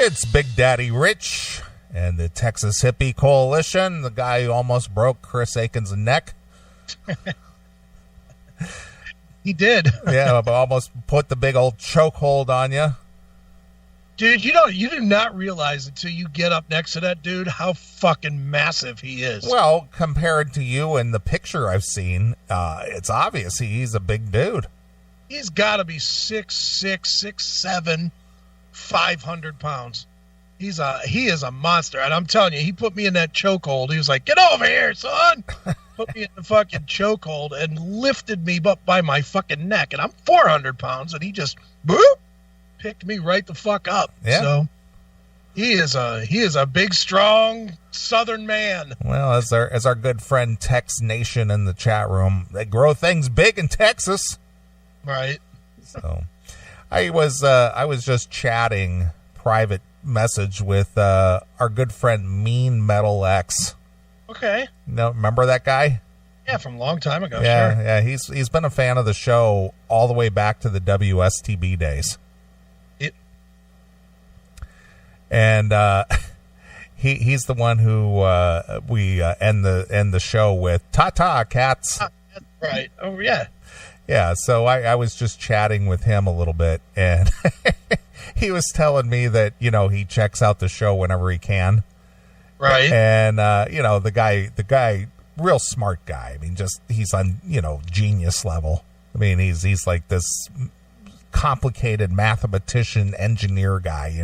It's Big Daddy Rich and the Texas Hippie Coalition, the guy who almost broke Chris Aiken's neck. He did. Yeah, but almost put the big old chokehold on you. Dude, you do not realize until you get up next to that dude how fucking massive he is. Well, compared to you in the picture I've seen, it's obvious he's a big dude. He's got to be 6'6", 6'7", 500 pounds. He is a monster, and I'm telling you, he put me in that chokehold. He was like, "Get over here, son!" Put me in the fucking chokehold and lifted me up by my fucking neck, and I'm 400 pounds, and he just boop, picked me right the fuck up. Yeah. So he is a big, strong Southern man. Well, as our good friend Tex Nation in the chat room, they grow things big in Texas. Right. So I was just chatting private message with our good friend Mean Metal X. Okay. No, remember that guy? Yeah, from a long time ago. Yeah, sure. Yeah. He's been a fan of the show all the way back to the WSTB days. And he's the one who we end the show with "Ta-ta, cats." Right. Oh yeah. Yeah. So I was just chatting with him a little bit, and he was telling me that he checks out the show whenever he can. Right. And the guy, real smart guy. I mean, just he's on genius level. I mean, he's like this complicated mathematician, engineer guy.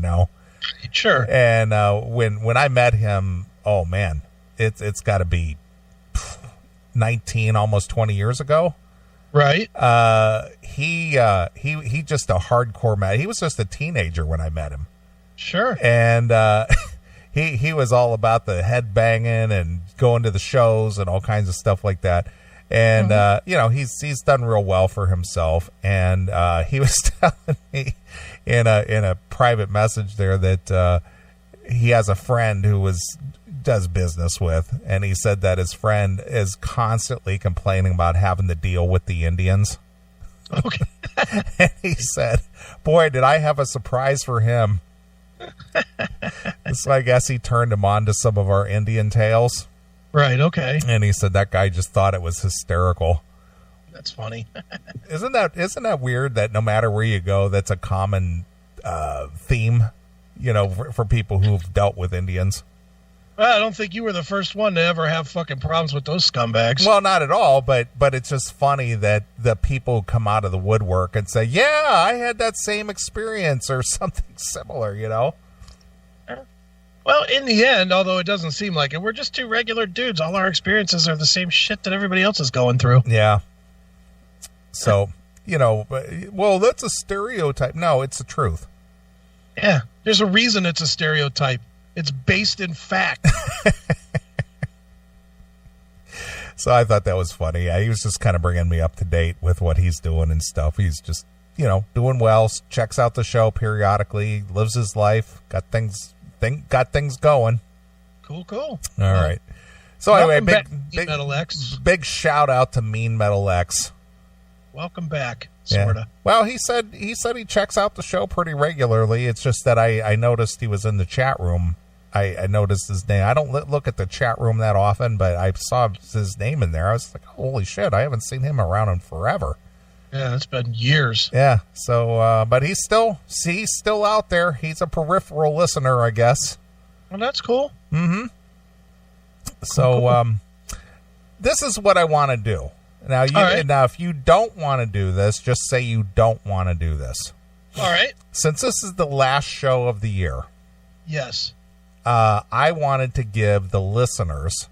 Sure. And when I met him, oh man, it's got to be 19, almost 20 years ago. Right. He just a hardcore man. He was just a teenager when I met him. Sure. And he was all about the headbanging and going to the shows and all kinds of stuff like that. And he's done real well for himself. And he was telling me in a private message there that he has a friend who does business with, and he said that his friend is constantly complaining about having to deal with the Indians. Okay. And he said, "Boy, did I have a surprise for him." So I guess he turned him on to some of our Indian tales. Right. Okay. And he said that guy just thought it was hysterical. That's funny. Isn't that weird that no matter where you go, that's a common theme, for people who've dealt with Indians? Well, I don't think you were the first one to ever have fucking problems with those scumbags. Well, not at all, but it's just funny that the people come out of the woodwork and say, "Yeah, I had that same experience," or something similar, Well, in the end, although it doesn't seem like it, we're just two regular dudes. All our experiences are the same shit that everybody else is going through. Yeah. So, well, that's a stereotype. No, it's the truth. Yeah, there's a reason it's a stereotype. It's based in fact. So I thought that was funny. Yeah, he was just kind of bringing me up to date with what he's doing and stuff. He's just, doing well, checks out the show periodically, lives his life, got things going. Cool. All right. So anyway, Mean Metal X. Big shout out to Mean Metal X. Welcome back, sorta. Yeah. Well, he said he checks out the show pretty regularly. It's just that I noticed he was in the chat room. I noticed his name. I don't look at the chat room that often, but I saw his name in there. I was like, holy shit, I haven't seen him around in forever. Yeah, it's been years. Yeah. So, but he's still out there. He's a peripheral listener, I guess. Well, that's cool. Mm-hmm. So, cool. This is what I want to do. Now, Now, if you don't want to do this, just say you don't want to do this. All right. Since this is the last show of the year. Yes. I wanted to give the listeners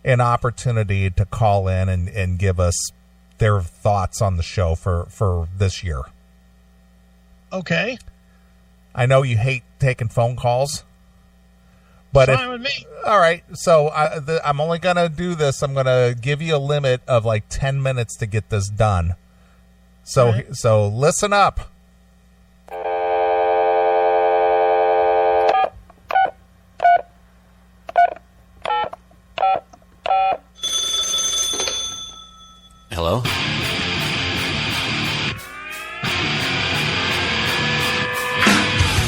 an opportunity to call in and give us their thoughts on the show for this year. Okay. I know you hate taking phone calls. But fine with me. All right, so I'm only going to do this. I'm going to give you a limit of like 10 minutes to get this done. So listen up. Hello?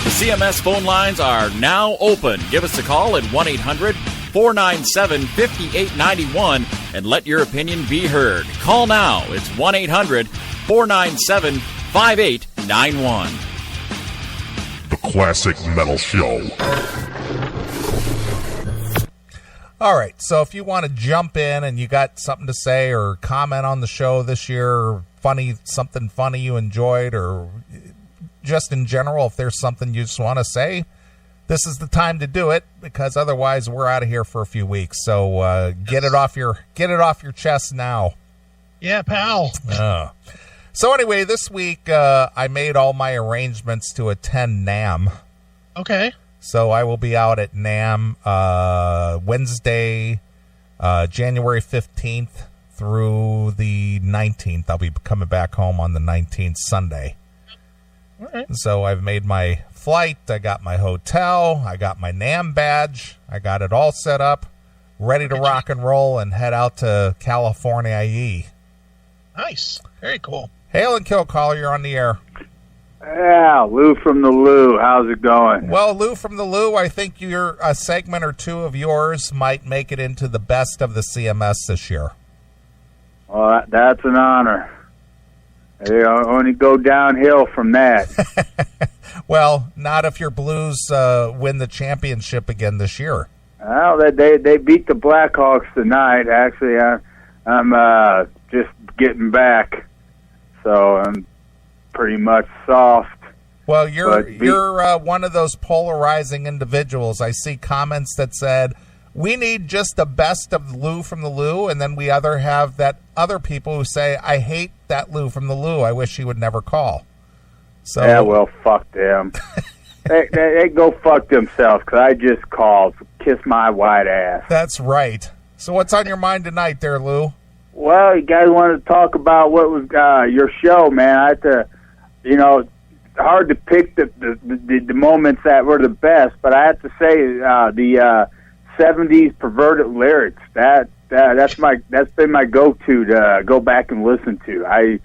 The CMS CMS phone lines are now open. Give us a call at 1-800-497-5891 and let your opinion be heard. Call now. It's 1-800-497-5891. The Classic Metal Show. All right, so if you want to jump in and you got something to say or comment on the show this year, or something funny you enjoyed, or just in general, if there's something you just want to say, this is the time to do it, because otherwise we're out of here for a few weeks. So get it off your chest now. Yeah, pal. So anyway, this week I made all my arrangements to attend NAMM. Okay. So I will be out at NAMM Wednesday, January 15th through the 19th. I'll be coming back home on the 19th, Sunday. All right. So I've made my flight. I got my hotel. I got my NAMM badge. I got it all set up, ready to rock and roll and head out to California IE. Nice. Very cool. Hail and Kill Caller, you're on the air. Yeah, Lou from the Lou. How's it going? Well, Lou from the Lou, I think a segment or two of yours might make it into the best of the CMS this year. Well, that's an honor. They only go downhill from that. Well, not if your Blues win the championship again this year. Well, they beat the Blackhawks tonight. Actually, I'm just getting back, so I'm pretty much soft. Well, you're one of those polarizing individuals. I see comments that said, we need just the best of Lou from the Lou, and then we have that other people who say, I hate that Lou from the Lou. I wish he would never call. So yeah, well, fuck them. they go fuck themselves, because I just called. Kiss my white ass. That's right. So what's on your mind tonight there, Lou? Well, you guys wanted to talk about what was your show, man. I had to, hard to pick the moments that were the best, but I have to say the 70s perverted lyrics, that's been my go-to to go back and listen to. I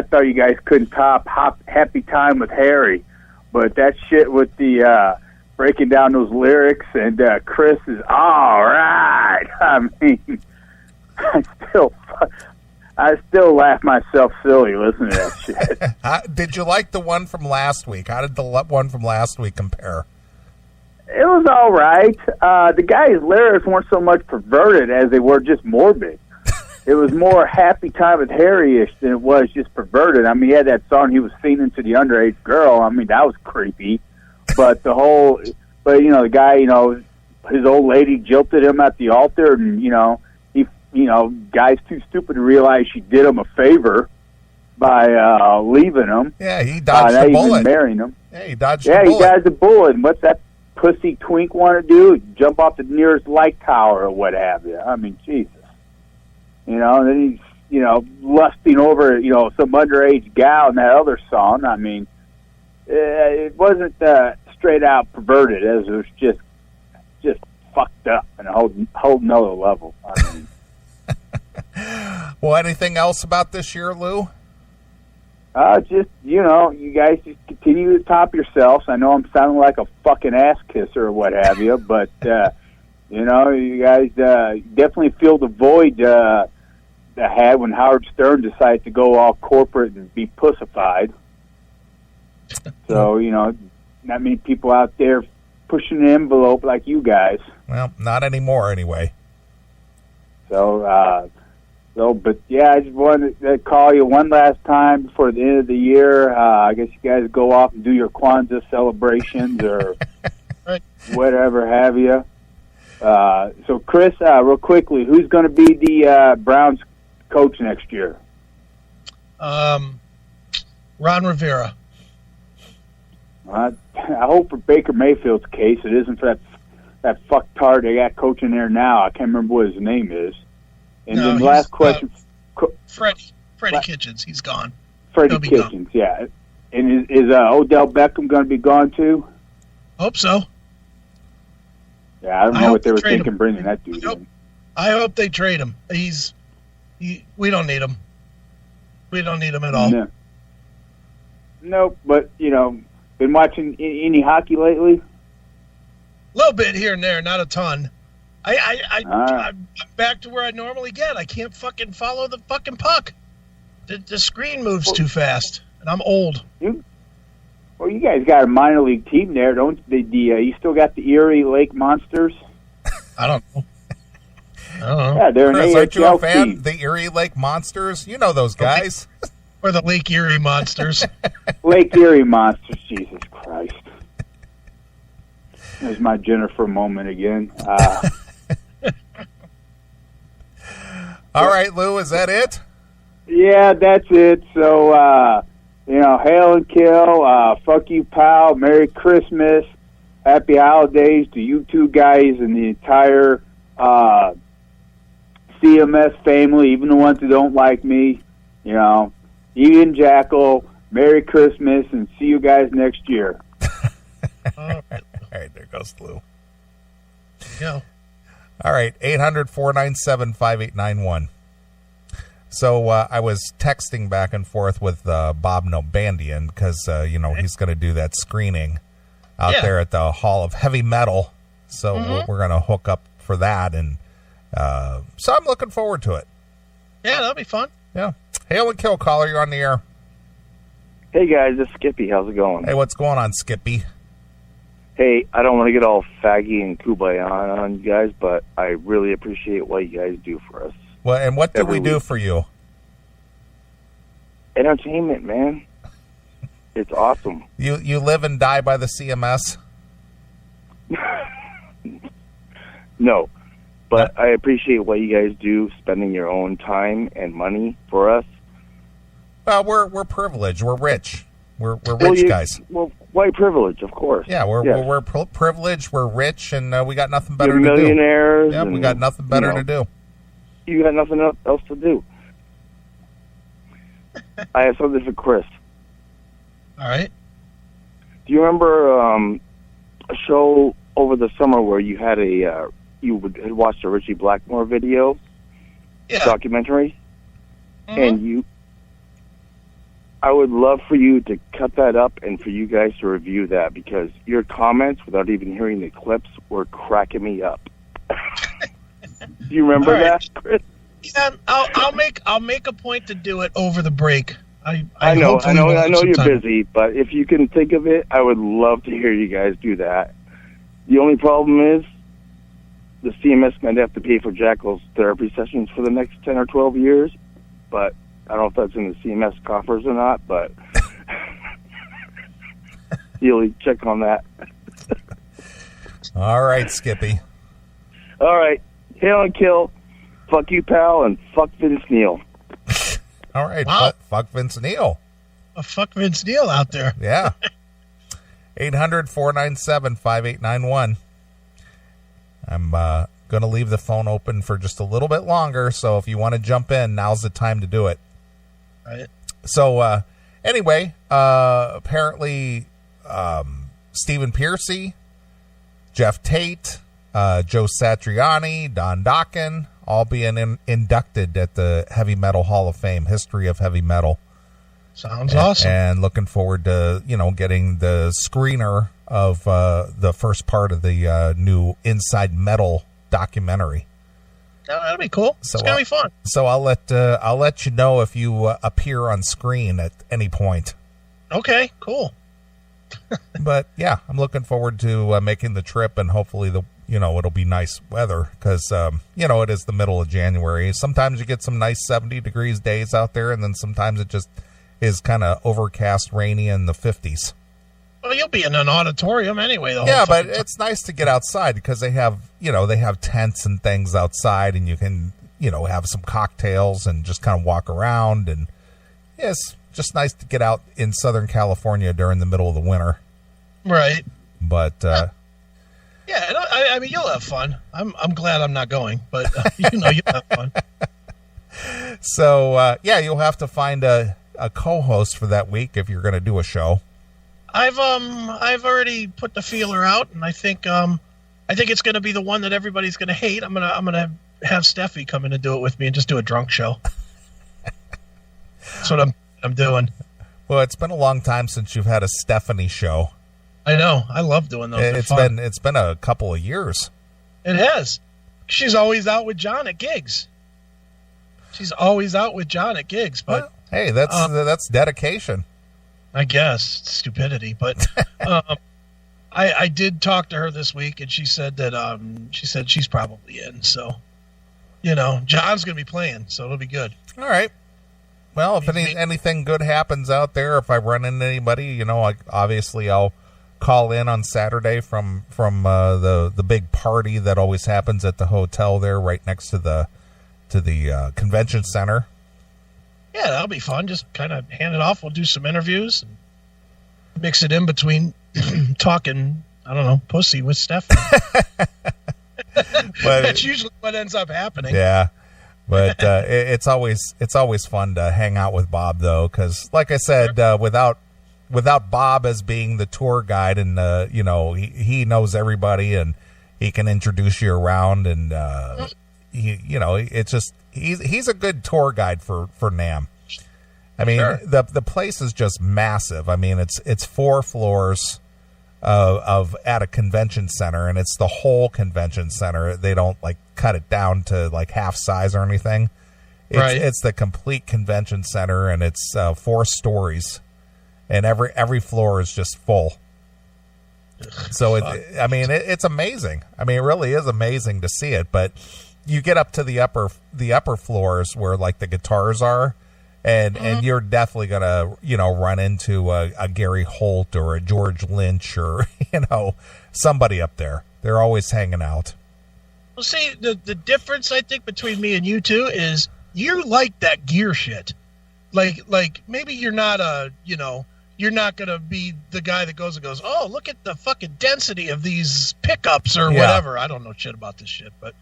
thought you guys couldn't top Happy Time with Harry, but that shit with the breaking down those lyrics, and Chris is all right. I mean, I still laugh myself silly listening to that shit. Did you like the one from last week? How did the one from last week compare? It was all right. The guy's lyrics weren't so much perverted as they were just morbid. It was more Happy Time with Harry-ish than it was just perverted. I mean, he had that song he was singing to the underage girl. I mean, that was creepy. But the guy, his old lady jilted him at the altar, and, guy's too stupid to realize she did him a favor by leaving him. Yeah, he dodged the bullet. Even marrying him. Yeah, he dodged the bullet. Yeah, he dodged the bullet. And what's that pussy twink want to do? Jump off the nearest light tower or what have you. I mean, Jesus. And then he's, lusting over, some underage gal in that other song. I mean, it wasn't straight out perverted, as it was just fucked up and a whole nother level. I mean, well, anything else about this year, Lou? You guys just continue to top yourselves. I know I'm sounding like a fucking ass kisser or what have you, but, you guys definitely feel the void that had when Howard Stern decided to go all corporate and be pussified. So, not many people out there pushing the envelope like you guys. Well, not anymore anyway. But yeah, I just wanted to call you one last time before the end of the year. I guess you guys go off and do your Kwanzaa celebrations or whatever have you. So, Chris, real quickly, who's going to be the Browns coach next year? Ron Rivera. I hope for Baker Mayfield's case it isn't for that fucktard they got coaching there now. I can't remember what his name is. And then the last question, Freddie Kitchens, he's gone. Freddie Kitchens, yeah. And is Odell Beckham going to be gone too? Hope so. Yeah, I don't know what they were thinking bringing that dude in. I hope they trade him. We don't need him. We don't need him at all. No, but Been watching any hockey lately? A little bit here and there, not a ton. I'm back to where I normally get. I can't fucking follow the fucking puck. The screen moves too fast, and I'm old. Well, you guys got a minor league team there, don't you? You still got the Erie Lake Monsters? I don't know. Yeah, they're Chris, an aren't you a fan? team. The Erie Lake Monsters? You know those guys. Or the Lake Erie Monsters. Lake Erie Monsters, Jesus Christ. There's my Jennifer moment again. All right, Lou, is that it? Yeah, that's it. So, hail and kill, fuck you, pal, Merry Christmas, Happy Holidays to you two guys and the entire CMS family, even the ones who don't like me. Ian Jackal, Merry Christmas, and see you guys next year. All right, there goes Lou. Yeah. All right, 800-497-5891. So I was texting back and forth with Bob Nobandian because, he's going to do that screening out there at the Hall of Heavy Metal. So we're going to hook up for that. And so I'm looking forward to it. Yeah, that'll be fun. Yeah. Hail and kill, caller. You're on the air. Hey, guys. It's Skippy. How's it going? Hey, what's going on, Skippy? Hey, I don't want to get all faggy and kumbaya on you guys, but I really appreciate what you guys do for us. Well, and what do we do for you? Entertainment, man. It's awesome. You live and die by the CMS? No, but I appreciate what you guys do, spending your own time and money for us. Well, we're privileged. We're rich. We're rich guys. Well, white privilege, of course. Yeah, we're privileged. We're rich, and we got nothing better to do. Millionaires. Yeah, we got nothing better to do. You got nothing else to do. I have something for Chris. All right. Do you remember a show over the summer where you had had watched a Richie Blackmore video, documentary, and I would love for you to cut that up and for you guys to review that because your comments, without even hearing the clips, were cracking me up. Do you remember that, Chris? Yeah, I'll make a point to do it over the break. I know you're time. busy, but if you can think of it, I would love to hear you guys do that. The only problem is the CMS might have to pay for Jackal's therapy sessions for the next 10 or 12 years, but I don't know if that's in the CMS coffers or not, but you'll check on that. All right, Skippy. All right. Hail and kill. Fuck you, pal, and fuck Vince Neil. All right. Wow. Fuck Vince Neil. Fuck Vince Neil out there. Yeah. 800-497-5891. I'm going to leave the phone open for just a little bit longer, so if you want to jump in, now's the time to do it. All right. So, anyway, apparently Stephen Piercy, Jeff Tate, Joe Satriani, Don Dokken, all being inducted at the Heavy Metal Hall of Fame, History of Heavy Metal. Sounds awesome. And looking forward to, getting the screener of the first part of the new Inside Metal documentary. That'll be cool. So, it's going to be fun. So I'll let you know if you appear on screen at any point. Okay, cool. But yeah, I'm looking forward to making the trip, and hopefully it'll be nice weather because it is the middle of January. Sometimes you get some nice 70 degrees days out there, and then sometimes it just is kind of overcast, rainy in the 50s. Well, you'll be in an auditorium anyway. Yeah, but it's nice to get outside because they have tents and things outside, and you can have some cocktails and just kind of walk around, and it's just nice to get out in Southern California during the middle of the winter. Right. But yeah, I mean, you'll have fun. I'm glad I'm not going, but you'll have fun. So you'll have to find a co-host for that week if you're going to do a show. I've already put the feeler out, and I think it's going to be the one that everybody's going to hate. I'm gonna have Steffi come in and do it with me and just do a drunk show. That's what I'm doing. Well, it's been a long time since you've had a Stephanie show. I know. I love doing those. It's been a couple of years. It has. She's always out with John at gigs. But well, hey, that's dedication. I guess it's stupidity, but I did talk to her this week, and she said that she's probably in. So, John's going to be playing, so it'll be good. All right. Well, if anything good happens out there, if I run into anybody, obviously I'll call in on Saturday from the big party that always happens at the hotel there, right next to the convention center. Yeah, that'll be fun. Just kind of hand it off. We'll do some interviews and mix it in between talking, I don't know, pussy with Stephanie. But that's usually what ends up happening. Yeah. But it's always fun to hang out with Bob, though, because, like I said, without Bob as being the tour guide, and he knows everybody, and he can introduce you around, and it's just he's a good tour guide for NAMM. I mean, sure. The place is just massive. I mean, it's 4 floors of at a convention center, and it's the whole convention center. They don't cut it down to half size or anything. It's the complete convention center, and it's 4 stories, and every floor is just full. So it's amazing. I mean, it really is amazing to see it. But you get up to the upper floors where the guitars are, and you're definitely gonna run into a Gary Holt or a George Lynch or somebody up there. They're always hanging out. Well, see, the difference I think between me and you two is you like that gear shit. Like maybe you're not you're not gonna be the guy that goes, oh, look at the fucking density of these pickups or whatever. I don't know shit about this shit, but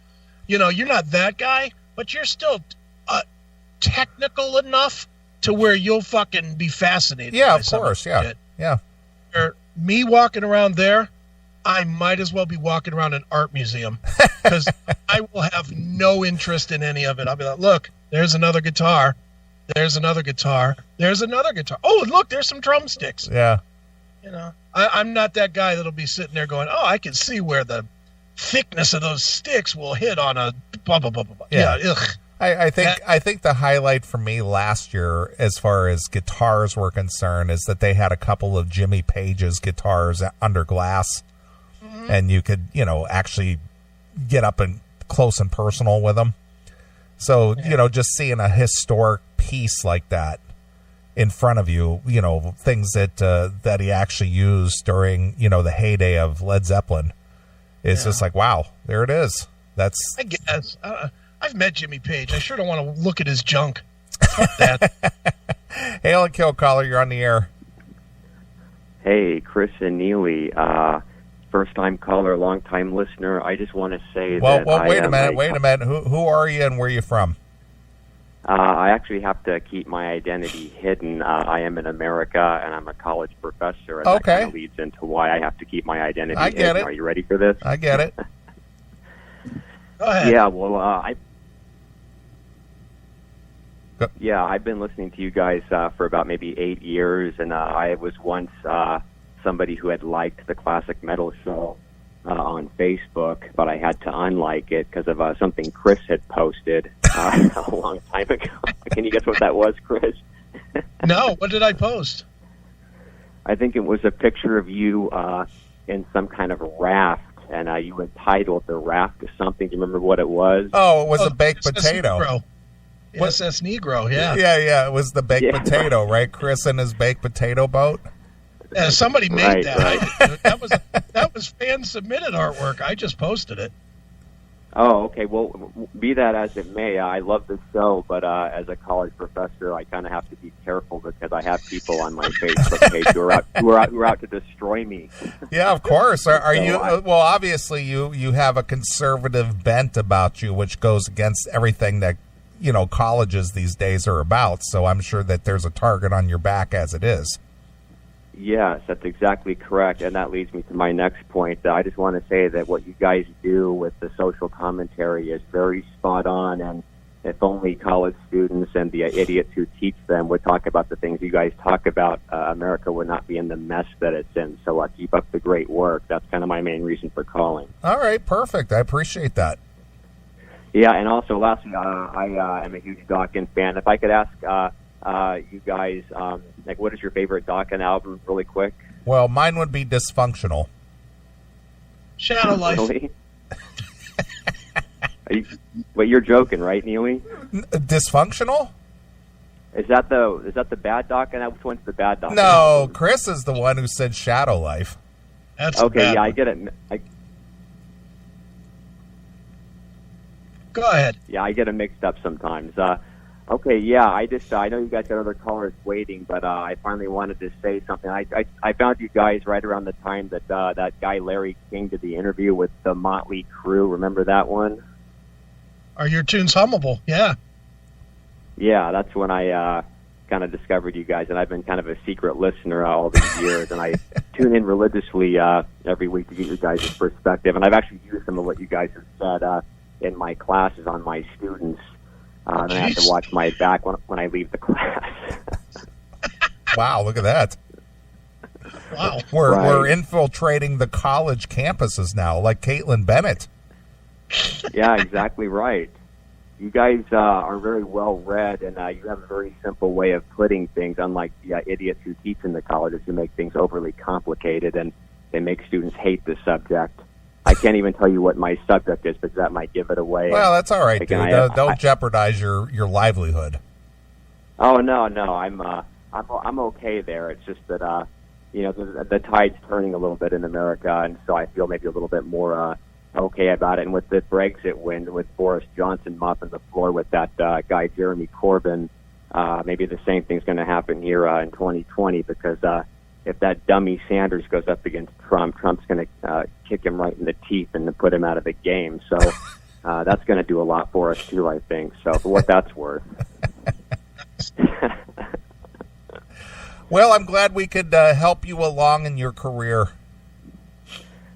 you're not that guy, but you're still technical enough to where you'll fucking be fascinated. Yeah, of course. Yeah. Or me walking around there, I might as well be walking around an art museum because I will have no interest in any of it. I'll be like, look, there's another guitar. There's another guitar. There's another guitar. Oh, and look, there's some drumsticks. Yeah. I'm not that guy that'll be sitting there going, oh, I can see where the thickness of those sticks will hit on a blah, blah, blah, blah. Yeah. Ugh. I think the highlight for me last year, as far as guitars were concerned, is that they had a couple of Jimmy Page's guitars under glass, and you could actually get up and close and personal with them. So just seeing a historic piece like that in front of you, things that he actually used during the heyday of Led Zeppelin, is just like, wow, there it is. That's I guess. I've met Jimmy Page. I sure don't want to look at his junk. Fuck that. Hail and Kill caller, you're on the air. Hey, Chris and Neeley. First-time caller, long-time listener. I just want to say that... Well, wait a minute. Who are you and where are you from? I actually have to keep my identity hidden. I am in America, and I'm a college professor, and that kind of leads into why I have to keep my identity hidden. Get it. Are you ready for this? I get it. Go ahead. Yeah, well, I've been listening to you guys for about maybe 8 years, and I was once somebody who had liked the Classic Metal Show on Facebook, but I had to unlike it because of something Chris had posted a long time ago. Can you guess what that was, Chris? No, what did I post? I think it was a picture of you in some kind of raft, and you entitled the raft to something. Do you remember what it was? Oh, it was a baked potato. Negro. SS Negro, yeah. Yeah, it was the baked potato, right? Chris and his baked potato boat. Yeah, somebody made that. Right. That was fan-submitted artwork. I just posted it. Oh, okay. Well, be that as it may, I love the show, but as a college professor, I kind of have to be careful because I have people on my Facebook page who are out to destroy me. Yeah, of course. Are you? Well, obviously, you have a conservative bent about you, which goes against everything that colleges these days are about. So I'm sure that there's a target on your back as it is. Yes, that's exactly correct, and that leads me to my next point. I just want to say that what you guys do with the social commentary is very spot on, and if only college students and the idiots who teach them would talk about the things you guys talk about, America would not be in the mess that it's in. So keep up the great work. That's kind of my main reason for calling. All right, perfect. I appreciate that. Yeah, and also lastly, I am a huge Dokken fan. If I could ask you guys, what is your favorite Dokken album, really quick? Well, mine would be Dysfunctional. Shadow Life. Really? You're joking, right, Neely? Dysfunctional? Is that the bad Dokken? Which one's the bad Dokken? No, Chris is the one who said Shadow Life. That's okay. Yeah, I get it. Go ahead. Yeah, I get them mixed up sometimes. Okay, yeah, I know you guys got other callers waiting, but I finally wanted to say something. I found you guys right around the time that that guy Larry King did the interview with the Motley Crue. Remember that one? Are your tunes hummable? Yeah. Yeah, that's when I kind of discovered you guys, and I've been kind of a secret listener all these years, and I tune in religiously every week to get your guys' perspective, and I've actually used some of what you guys have said in my classes on my students. And I have to watch my back when I leave the class. Wow, look at that. Wow. We're infiltrating the college campuses now, like Caitlin Bennett. Yeah, exactly right. You guys are very well read, and you have a very simple way of putting things, unlike the idiots who teach in the colleges who make things overly complicated, and they make students hate the subject. I can't even tell you what my subject is because that might give it away. Well, that's all right, again, dude. Don't jeopardize your livelihood. Oh no, I'm okay there. It's just that the tide's turning a little bit in America, and so I feel maybe a little bit more okay about it. And with the Brexit win, with Boris Johnson mopping the floor with that guy Jeremy Corbyn, maybe the same thing's going to happen here in 2020 because. If that dummy Sanders goes up against Trump, Trump's going to kick him right in the teeth and put him out of the game. So that's going to do a lot for us, too, I think. So for what that's worth. Well, I'm glad we could help you along in your career.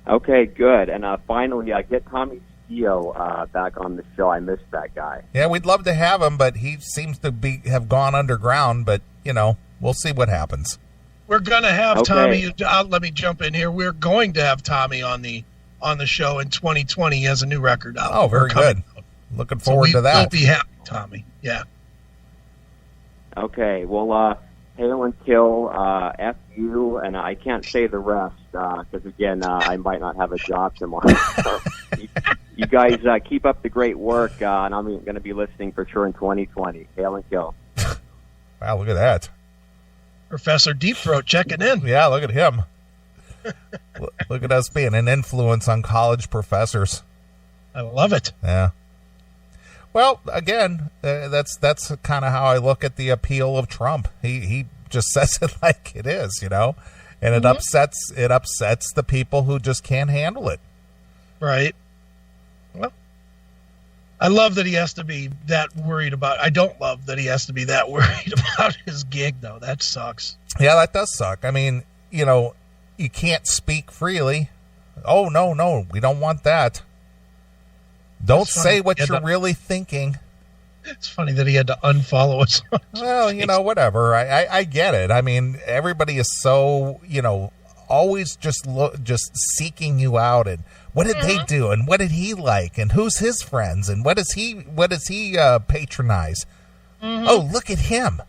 Okay, good. And finally, get Tommy Steele back on the show. I missed that guy. Yeah, we'd love to have him, but he seems to have gone underground. But, we'll see what happens. We're going to have Tommy. Let me jump in here. We're going to have Tommy on the show in 2020. He has a new record out. Oh, very good. Looking forward to that. We'll be happy, Tommy. Yeah. Okay. Well, hail and kill, F you, and I can't say the rest because, again, I might not have a job tomorrow. So you guys keep up the great work, and I'm going to be listening for sure in 2020. Hail and kill. Wow, look at that. Professor Deep Throat checking in. Yeah, look at him. Look at us being an influence on college professors. I love it. Yeah. Well, again, that's kind of how I look at the appeal of Trump. He just says it like it is, and it upsets the people who just can't handle it. Right. Well, I love that he has to be that worried about. I don't love that he has to be that worried about his gig, though. That sucks. Yeah, that does suck. I mean, you can't speak freely. Oh, no, we don't want that. Don't say what you're really thinking. It's funny that he had to unfollow us. Well, whatever. I get it. I mean, everybody is so, always just seeking you out and what did they do and what did he like and who's his friends and what does he patronize? Mm-hmm. Oh, look at him.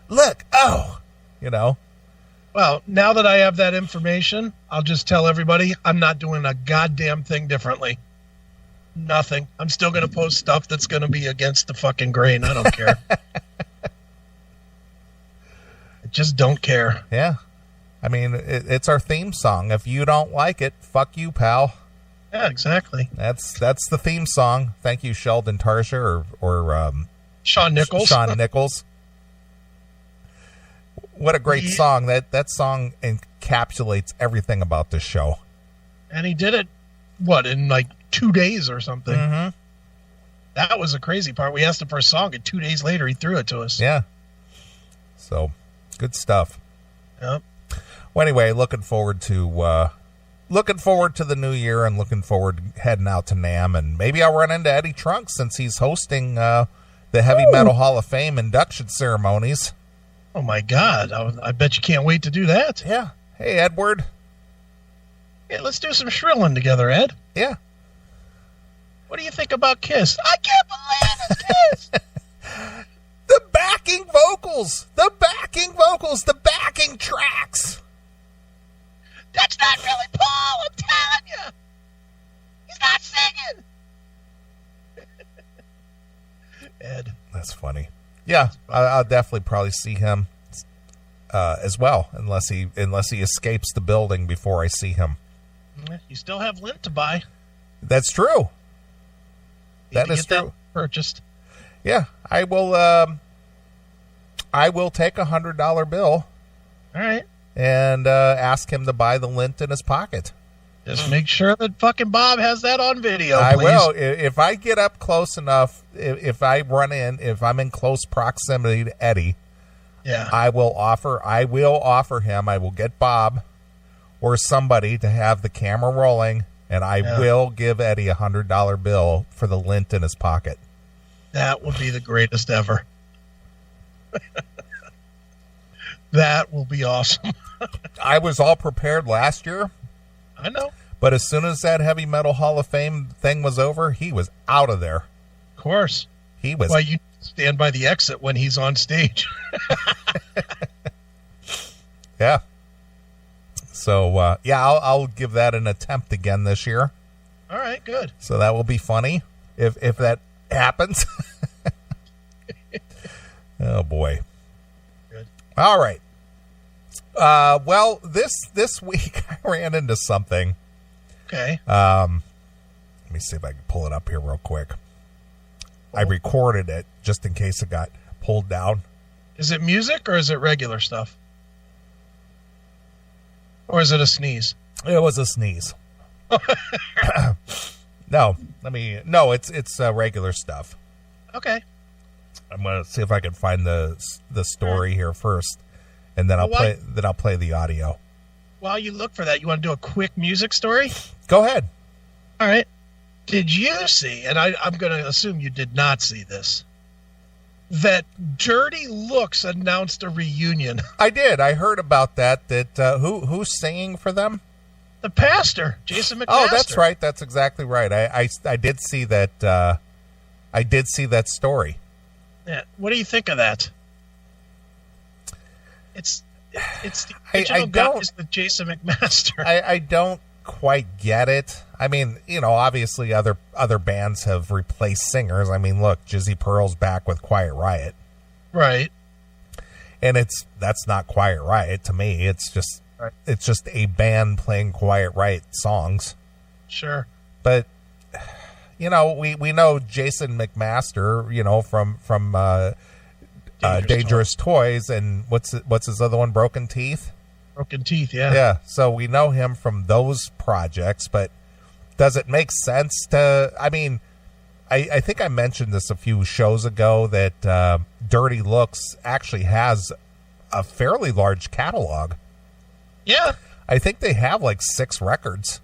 Look. Oh, Well, now that I have that information, I'll just tell everybody I'm not doing a goddamn thing differently. Nothing. I'm still going to post stuff that's going to be against the fucking grain. I don't care. I just don't care. Yeah. I mean, it's our theme song. If you don't like it, fuck you, pal. Yeah, exactly. That's the theme song. Thank you, Sheldon Tarsher or Sean Nichols. Sean Nichols. What a great song. That song encapsulates everything about this show. And he did it, in like 2 days or something? Mm-hmm. That was the crazy part. We asked him for a song, and 2 days later, he threw it to us. Yeah. So, good stuff. Yep. Well, anyway, looking forward to the new year and looking forward to heading out to NAMM. And maybe I'll run into Eddie Trunk since he's hosting the Heavy Metal Hall of Fame induction ceremonies. Oh, my God. I bet you can't wait to do that. Yeah. Hey, Edward. Hey, let's do some shrilling together, Ed. Yeah. What do you think about Kiss? I can't believe it's Kiss. The backing vocals. The backing tracks. That's not really Paul, I'm telling you. He's not singing. Ed. That's funny. Yeah, I'll definitely probably see him as well, unless he escapes the building before I see him. You still have lint to buy. That's true. That is true. That purchased. Yeah, I will. I will take $100 bill. All right. And ask him to buy the lint in his pocket. Just make sure that fucking Bob has that on video, please. I will. If I get up close enough, if I'm in close proximity to Eddie, yeah, I will offer him, I will get Bob or somebody to have the camera rolling, and I will give Eddie $100 bill for the lint in his pocket. That would be the greatest ever. That will be awesome. I was all prepared last year. I know. But as soon as that Heavy Metal Hall of Fame thing was over, he was out of there. Of course. He was. Well, you stand by the exit when he's on stage. Yeah. So, I'll give that an attempt again this year. All right, good. So that will be funny if that happens. Oh, boy. Good. All right. Well, this week I ran into something. Okay. Let me see if I can pull it up here real quick. I recorded it just in case it got pulled down. Is it music or is it regular stuff? Or is it a sneeze? It was a sneeze. No, it's regular stuff. Okay. I'm gonna see if I can find the story here first, and then I'll play the audio. While you look for that, you want to do a quick music story? Go ahead. All right. Did you see, and I'm going to assume you did not see this, that Dirty Looks announced a reunion? I did. I heard about that. Who's singing for them? The pastor, Jason McMaster. Oh, that's right. That's exactly right. I did see that. I did see that story. Yeah. What do you think of that? It's the original guys with Jason McMaster. I don't quite get it. I mean, obviously other bands have replaced singers. I mean, look, Jizzy Pearl's back with Quiet Riot. Right. And that's not Quiet Riot to me. It's just a band playing Quiet Riot songs. Sure. But we know Jason McMaster, from Dangerous Toys, and what's his other one? Broken Teeth. Broken Teeth, yeah. Yeah. So we know him from those projects, but does it make sense to? I mean, I think I mentioned this a few shows ago that Dirty Looks actually has a fairly large catalog. Yeah. I think they have like 6 records.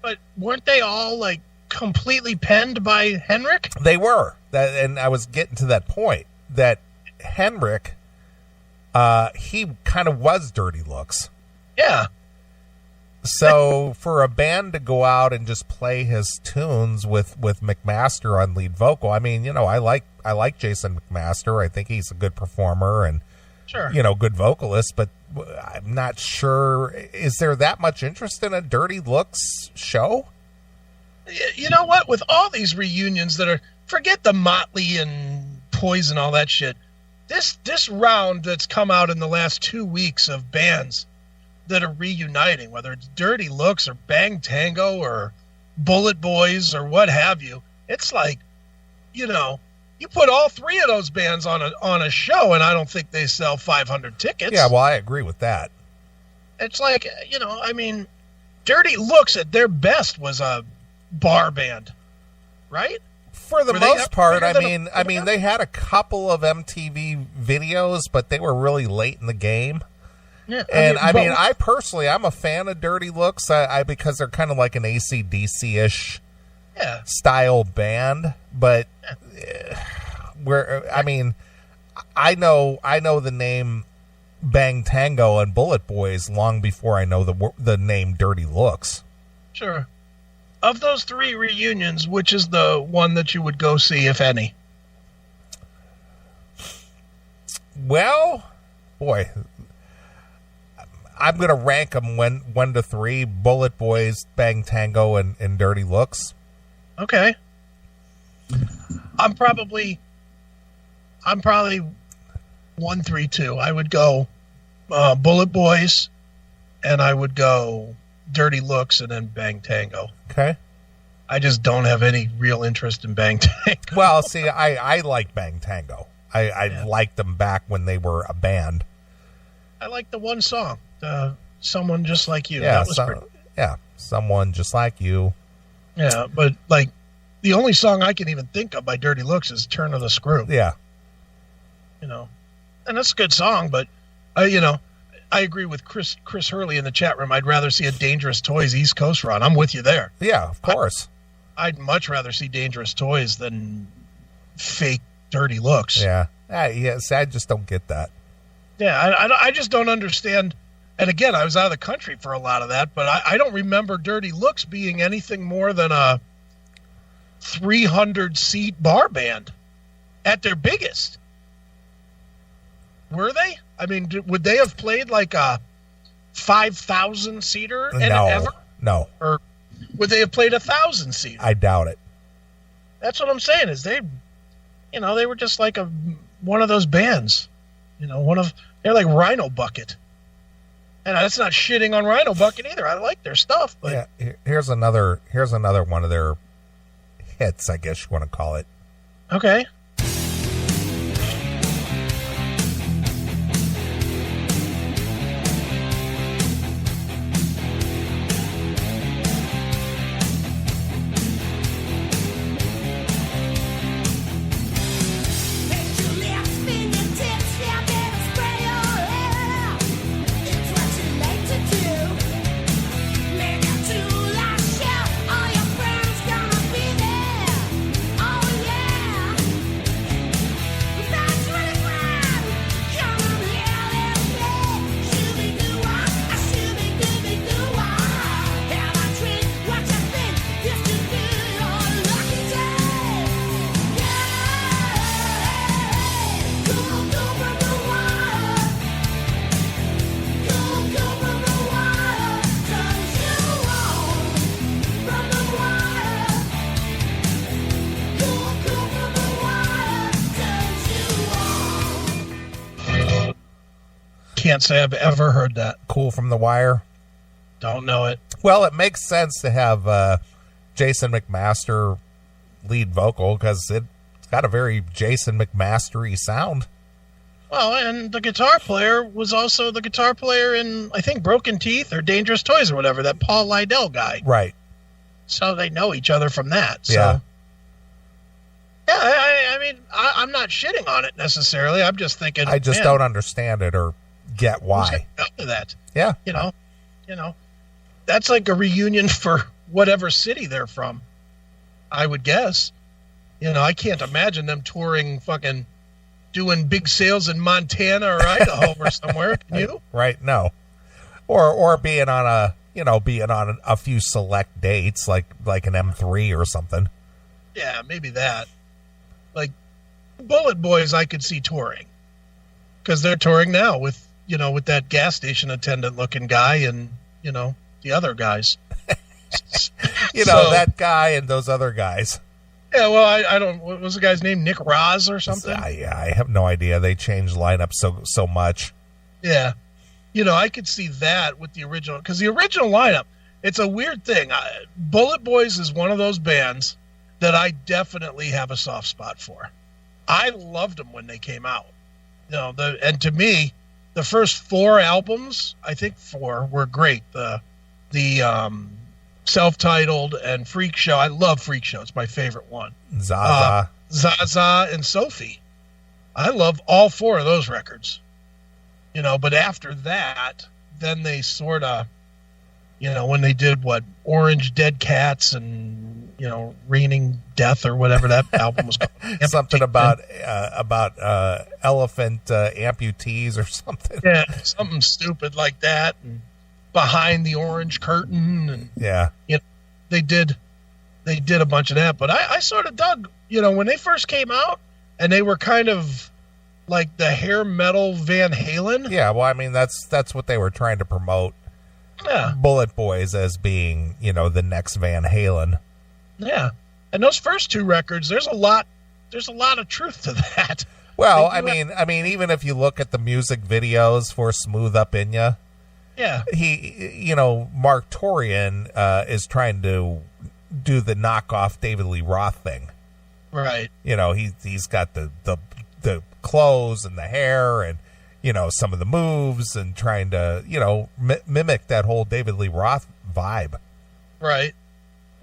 But weren't they all like completely penned by Henrik? They were. And I was getting to that point that Henrik, he kind of was Dirty Looks. Yeah. So for a band to go out and just play his tunes with McMaster on lead vocal, I mean, I like Jason McMaster. I think he's a good performer and sure, good vocalist, but I'm not sure. Is there that much interest in a Dirty Looks show? You know what? With all these reunions that are, forget the Motley and Poison, all that shit. This round that's come out in the last 2 weeks of bands that are reuniting, whether it's Dirty Looks or Bang Tango or Bullet Boys or what have you, it's like, you put all 3 of those bands on a show, and I don't think they sell 500 tickets. Yeah, well, I agree with that. It's like, I mean, Dirty Looks at their best was a bar band, right? For the most part, I mean, they had a couple of MTV videos, but they were really late in the game. Yeah, and I personally, I'm a fan of Dirty Looks, because they're kind of like an AC/DC-ish style band. But I know the name Bang Tango and Bullet Boys long before I know the name Dirty Looks. Sure. Of those three reunions, which is the one that you would go see, if any? Well, boy, I'm going to rank them 1 to 3, Bullet Boys, Bang Tango, and Dirty Looks. Okay. I'm probably 1, 3, 2. I would go Bullet Boys, and I would go Dirty Looks, and then Bang Tango. Okay. I just don't have any real interest in Bang Tango. Well, see, I like Bang Tango. I liked them back when they were a band. I like the one song, Someone Just Like You. Yeah, that was Someone Just Like You. Yeah, but like the only song I can even think of by Dirty Looks is Turn of the Screw. Yeah. And that's a good song, but I agree with Chris Hurley in the chat room. I'd rather see a Dangerous Toys East Coast run. I'm with you there. Yeah, of course. I'd much rather see Dangerous Toys than fake Dirty Looks. Yeah. Yes, I just don't get that. Yeah, I just don't understand. And again, I was out of the country for a lot of that, but I don't remember Dirty Looks being anything more than a 300-seat bar band at their biggest. Were they? I mean, would they have played like a 5,000-seater? No. Or would they have played 1,000-seater? I doubt it. That's what I'm saying. Is they were just like one of those bands. They're like Rhino Bucket. And that's not shitting on Rhino Bucket either. I like their stuff. But yeah, here's another one of their hits, I guess you want to call it. Okay. Can't say I've ever heard that. Cool from the Wire. Don't know it. Well, it makes sense to have Jason McMaster lead vocal because it's got a very Jason McMaster-y sound. Well, and the guitar player was also the guitar player in, I think, Broken Teeth or Dangerous Toys or whatever, that Paul Lydell guy. Right. So they know each other from that. So. Yeah. Yeah, I mean, I'm not shitting on it necessarily. I'm just thinking. I just don't understand it or get why. Who's gonna go to that? Yeah. You know, that's like a reunion for whatever city they're from, I would guess. I can't imagine them touring fucking doing big sales in Montana or Idaho or somewhere. Can you? Right. No. Or being on a few select dates like an M3 or something. Yeah, maybe that. Like Bullet Boys I could see touring. Because they're touring now with that gas station attendant looking guy and, the other guys. That guy and those other guys. Yeah, well, I don't. What was the guy's name? Nick Roz or something? I have no idea. They changed lineup so much. Yeah, I could see that with the original because the original lineup. It's a weird thing. Bullet Boys is one of those bands that I definitely have a soft spot for. I loved them when they came out. And to me, the first 4 albums, I think 4, were great. The Self-Titled and Freak Show. I love Freak Show. It's my favorite one. Zaza and Sophie. I love all 4 of those records. But after that, then they sort of, when they did Orange Dead Cats and Raining Death or whatever that album was called. Something about elephant amputees or something. Yeah, something stupid like that. And Behind the Orange Curtain, and they did a bunch of that. But I sort of dug, when they first came out, and they were kind of like the hair metal Van Halen. Yeah, well, I mean that's what they were trying to promote. Yeah, Bullet Boys as being the next Van Halen. Yeah, and those first two records, there's a lot of truth to that. Well, I mean, even if you look at the music videos for "Smooth Up In Ya," Mark Torian is trying to do the knockoff David Lee Roth thing. Right. He's got the clothes and the hair and some of the moves and trying to mimic that whole David Lee Roth vibe. Right.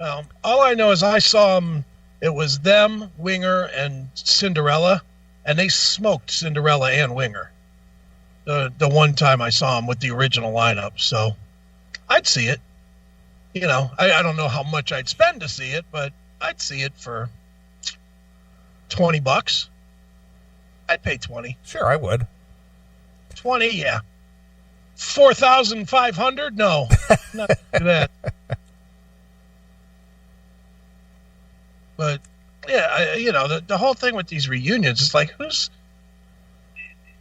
All I know is I saw them. It was them, Winger, and Cinderella, and they smoked Cinderella and Winger. The one time I saw them with the original lineup, so I'd see it. I don't know how much I'd spend to see it, but I'd see it for $20. I'd pay $20. Sure, I would. 20, yeah. 4,500? No, not do that. But yeah, the whole thing with these reunions is like,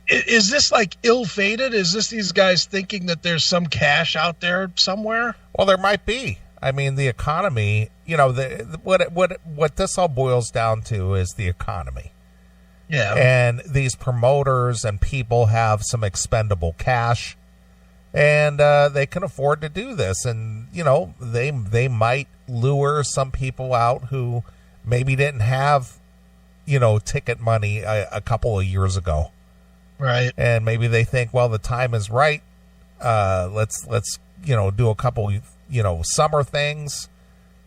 is this like ill-fated? Is this these guys thinking that there's some cash out there somewhere? Well, there might be. I mean, the economy. What this all boils down to is the economy. Yeah. And these promoters and people have some expendable cash, and they can afford to do this. And they might lure some people out who maybe didn't have, ticket money a couple of years ago. Right. And maybe they think, well, the time is right. Let's do a couple, summer things.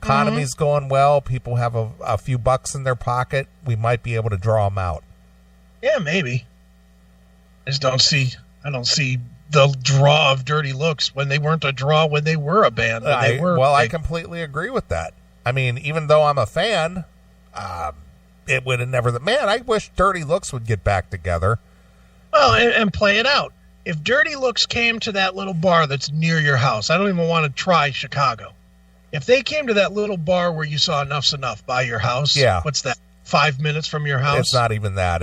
Economy's going well. People have a few bucks in their pocket. We might be able to draw them out. Yeah, maybe. I don't see the draw of Dirty Looks when they weren't a draw when they were a band. I completely agree with that. I mean, even though I'm a fan, it would have never. Man, I wish Dirty Looks would get back together. Well, and play it out. If Dirty Looks came to that little bar that's near your house, I don't even want to try Chicago. If they came to that little bar where you saw Enough's Enough by your house, what's that? 5 minutes from your house? It's not even that.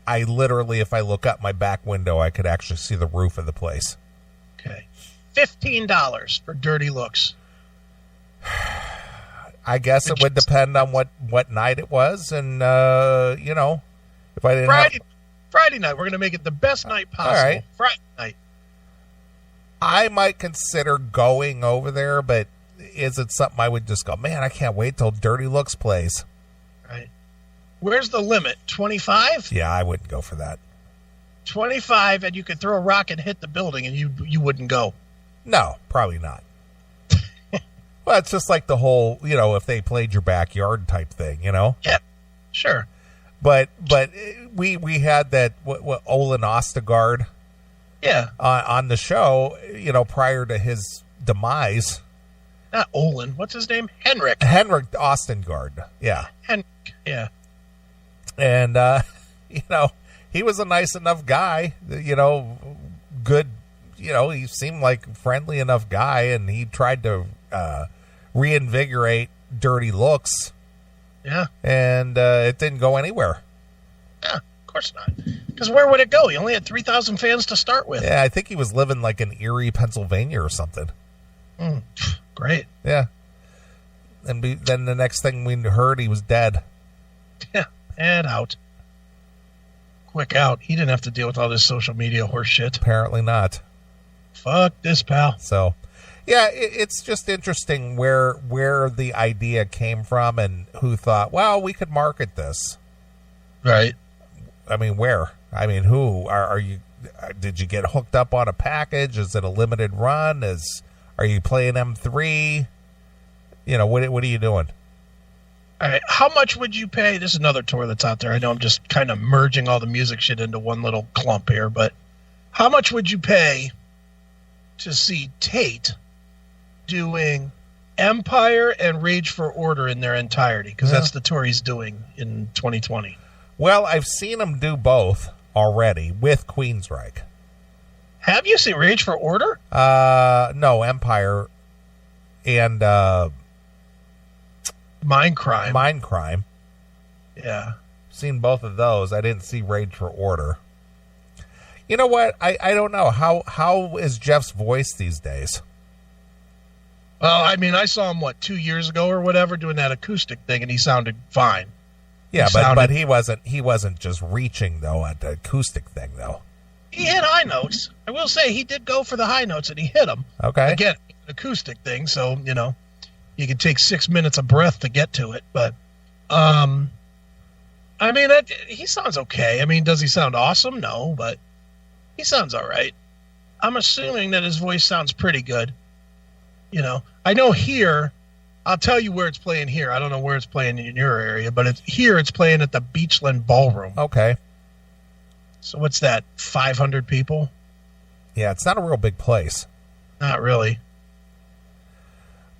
I literally, if I look out my back window, I could actually see the roof of the place. Okay. $15 for Dirty Looks. I guess it would depend on what night it was, and if I didn't Friday night, we're going to make it the best night possible. All right. Friday night. I might consider going over there, but is it something I would just go, man, I can't wait till Dirty Looks plays? Right. Where's the limit? 25? Yeah, I wouldn't go for that. 25, and you could throw a rock and hit the building, and you wouldn't go. No, probably not. Well, it's just like the whole, if they played your backyard type thing, Yeah, sure. But we had that what Olin Ostegard, on the show, prior to his demise. Not Olin. What's his name? Henrik Ostengard. Yeah. Henrik. Yeah. And he was a nice enough guy. Good. He seemed like a friendly enough guy, and he tried to reinvigorate Dirty Looks. Yeah. And it didn't go anywhere. Yeah, of course not. Because where would it go? He only had 3,000 fans to start with. Yeah, I think he was living like in Erie, Pennsylvania or something. Great. Yeah. And then the next thing we heard, he was dead. Yeah, and out. Quick out. He didn't have to deal with all this social media horse shit. Apparently not. Fuck this, pal. So, yeah, it's just interesting where the idea came from and who thought, well, we could market this. Right. I mean, where? I mean, who? Are you? Did you get hooked up on a package? Is it a limited run? Are you playing M3? What are you doing? All right. How much would you pay? This is another tour that's out there. I know I'm just kind of merging all the music shit into one little clump here, but how much would you pay to see Tate doing Empire and Rage for Order in their entirety, because that's the tour he's doing in 2020. Well, I've seen him do both already with Queensryche. Have you seen Rage for Order? No, Empire and Mindcrime. Mindcrime. Yeah. Seen both of those. I didn't see Rage for Order. You know what? I don't know. How is Jeff's voice these days? Well, I mean, I saw him, 2 years ago or whatever, doing that acoustic thing, and he sounded fine. Yeah, but he wasn't just reaching, though, at the acoustic thing, though. He hit high notes. I will say he did go for the high notes, and he hit them. Okay. Again, an acoustic thing, so, you can take 6 minutes of breath to get to it. But, I mean, he sounds okay. I mean, does he sound awesome? No, but he sounds all right. I'm assuming that his voice sounds pretty good. I know here, I'll tell you where it's playing here. I don't know where it's playing in your area, but it's playing at the Beachland Ballroom. Okay. So what's that, 500 people? Yeah, it's not a real big place. Not really.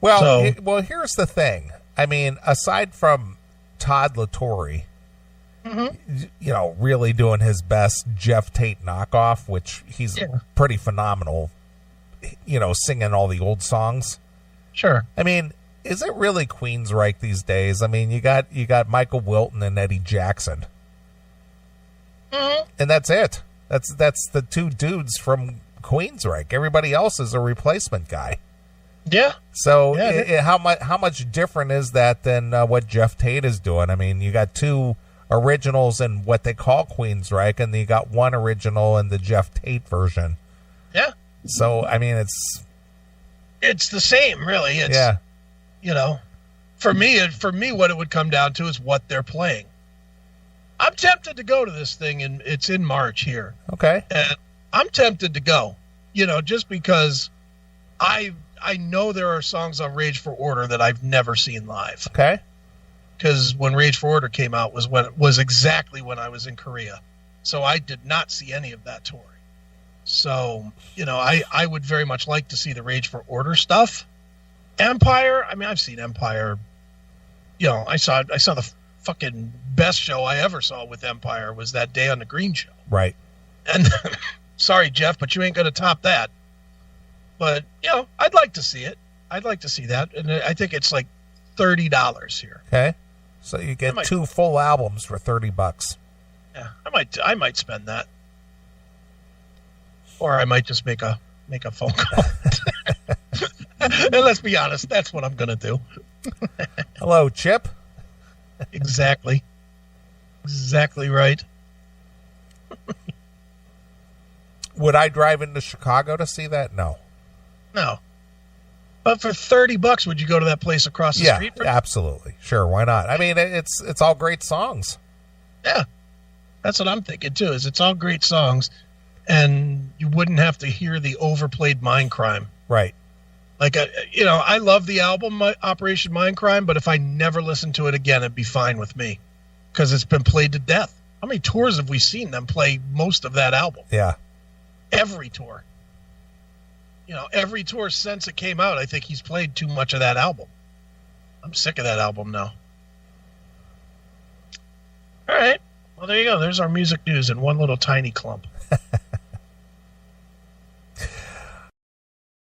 Well, here's the thing. I mean, aside from Todd LaTorre, really doing his best Jeff Tate knockoff, which he's pretty phenomenal, singing all the old songs. Sure. I mean, is it really Queensryche these days? I mean, you got Michael Wilton and Eddie Jackson. And that's it. That's the two dudes from Queensryche. Everybody else is a replacement guy. Yeah. So how much different is that than what Jeff Tate is doing? I mean, you got two originals in what they call Queensryche, and then you got one original in the Jeff Tate version. Yeah. So I mean, it's the same, really. It's, for me, what it would come down to is what they're playing. I'm tempted to go to this thing, and it's in March here. Okay. And I'm tempted to go, just because I know there are songs on Rage for Order that I've never seen live. Okay. Because when Rage for Order came out was exactly when I was in Korea. So I did not see any of that touring. So, I would very much like to see the Rage for Order stuff. Empire, I mean, I've seen Empire. I saw the fucking best show I ever saw with Empire was that Day on the Green show. Right. And sorry, Jeff, but you ain't going to top that. But, I'd like to see it. I'd like to see that. And I think it's like $30 here. Okay. So you get two full albums for $30. Yeah, I might spend that. Or I might just make a phone call. And let's be honest, that's what I'm going to do. Hello, Chip. Exactly. Exactly right. Would I drive into Chicago to see that? No. No. But for $30, would you go to that place across the street? Yeah, absolutely. Sure, why not? I mean, it's all great songs. Yeah. That's what I'm thinking, too, is it's all great songs, and you wouldn't have to hear the overplayed Mindcrime. Right. Like, I love the album Operation Mindcrime, but if I never listened to it again, it'd be fine with me because it's been played to death. How many tours have we seen them play most of that album? Yeah. Every tour. Every tour since it came out, I think he's played too much of that album. I'm sick of that album now. All right. Well, there you go. There's our music news in one little tiny clump.